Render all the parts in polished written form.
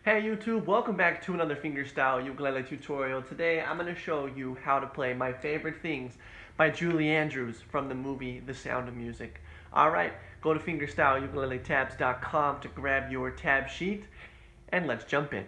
Hey YouTube, welcome back to another fingerstyle ukulele tutorial. Today I'm going to show you how to play My Favorite Things by Julie Andrews from the movie The Sound of Music. Alright, go to fingerstyleukuleletabs.com to grab your tab sheet and let's jump in.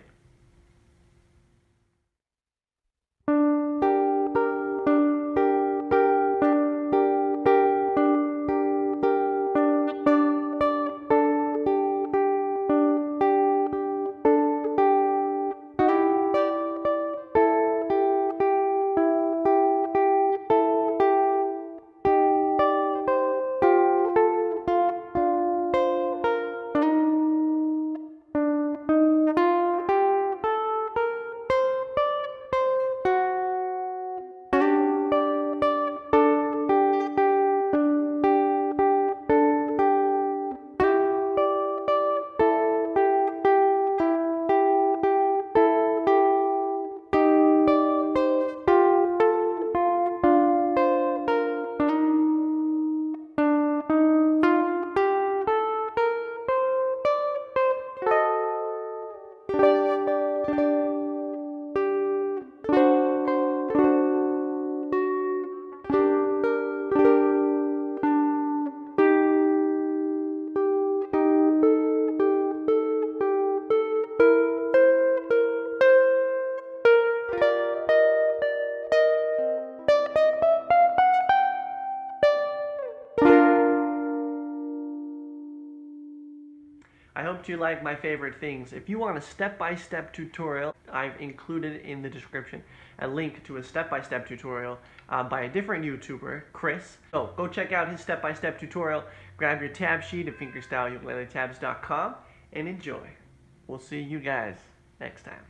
I hope you like My Favorite Things. If you want a step-by-step tutorial, I've included in the description a link to a step-by-step tutorial by a different YouTuber, Chris. So go check out his step-by-step tutorial, grab your tab sheet at fingerstyleukuleletabs.com, and enjoy. We'll see you guys next time.